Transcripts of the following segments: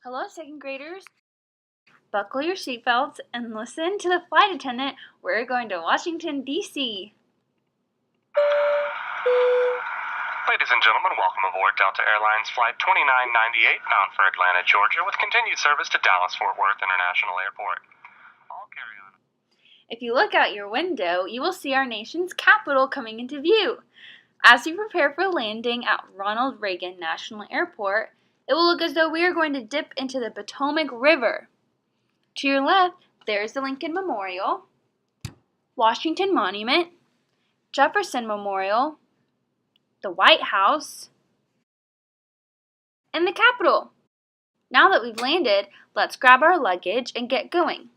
Hello, second graders. Buckle your seatbelts and listen to the flight attendant. We're going to Washington, D.C. Ladies and gentlemen, welcome aboard Delta Airlines Flight 2998 bound for Atlanta, Georgia, with continued service to Dallas-Fort Worth International Airport. All carry-on. If you look out your window, you will see our nation's capital coming into view. As we prepare for landing at Ronald Reagan National Airport, it will look as though we are going to dip into the Potomac River. To your left, there's the Lincoln Memorial, Washington Monument, Jefferson Memorial, the White House, and the Capitol. Now that we've landed, let's grab our luggage and get going.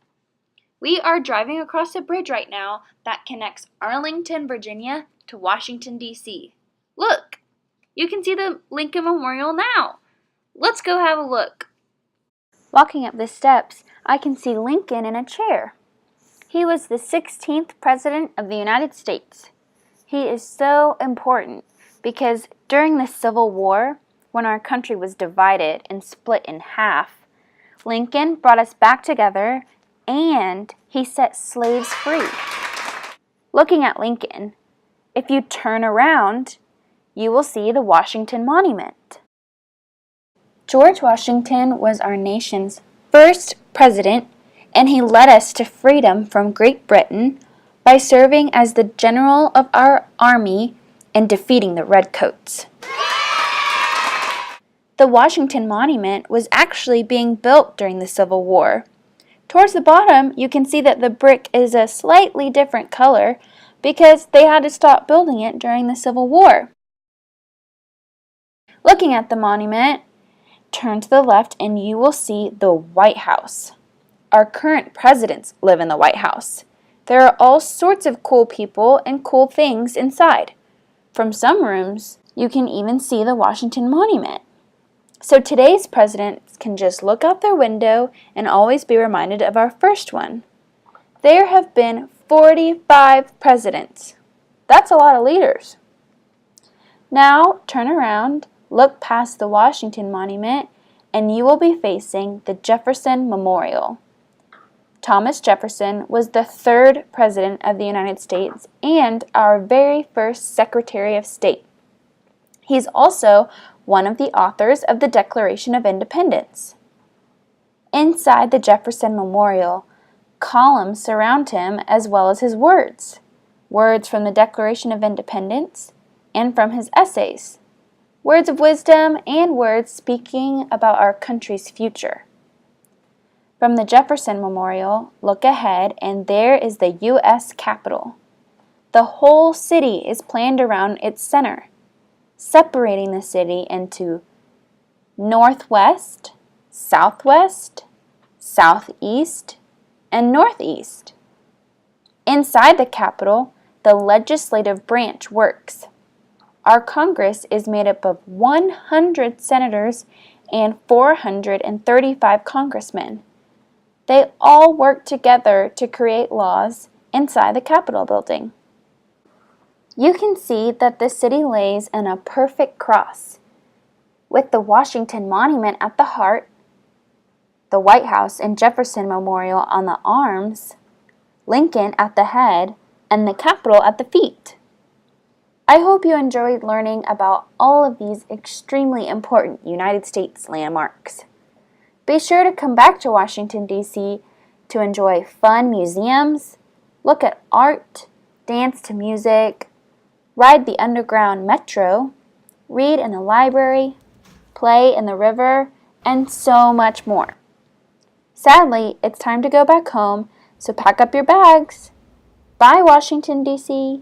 We are driving across a bridge right now that connects Arlington, Virginia to Washington, D.C. Look, you can see the Lincoln Memorial now. Let's go have a look. Walking up the steps, I can see Lincoln in a chair. He was the 16th President of the United States. He is so important because during the Civil War, when our country was divided and split in half, Lincoln brought us back together and he set slaves free. Looking at Lincoln, if you turn around, you will see the Washington Monument. George Washington was our nation's first president, and he led us to freedom from Great Britain by serving as the general of our army and defeating the Redcoats. The Washington Monument was actually being built during the Civil War. Towards the bottom, you can see that the brick is a slightly different color because they had to stop building it during the Civil War. Looking at the monument, turn to the left and you will see the White House. Our current presidents live in the White House. There are all sorts of cool people and cool things inside. From some rooms, you can even see the Washington Monument. So today's presidents can just look out their window and always be reminded of our first one. There have been 45 presidents. That's a lot of leaders. Now turn around, look past the Washington Monument, and you will be facing the Jefferson Memorial. Thomas Jefferson was the third president of the United States and our very first Secretary of State. He's also one of the authors of the Declaration of Independence. Inside the Jefferson Memorial, columns surround him as well as his words. Words from the Declaration of Independence and from his essays. Words of wisdom and words speaking about our country's future. From the Jefferson Memorial, look ahead and there is the U.S. Capitol. The whole city is planned around its center, separating the city into northwest, southwest, southeast, and northeast. Inside the Capitol, the legislative branch works. Our Congress is made up of 100 senators and 435 congressmen. They all work together to create laws inside the Capitol building. You can see that the city lays in a perfect cross, with the Washington Monument at the heart, the White House and Jefferson Memorial on the arms, Lincoln at the head, and the Capitol at the feet. I hope you enjoyed learning about all of these extremely important United States landmarks. Be sure to come back to Washington, D.C. to enjoy fun museums, look at art, dance to music, ride the underground metro, read in the library, play in the river, and so much more. Sadly, it's time to go back home, so pack up your bags. Bye, Washington, D.C.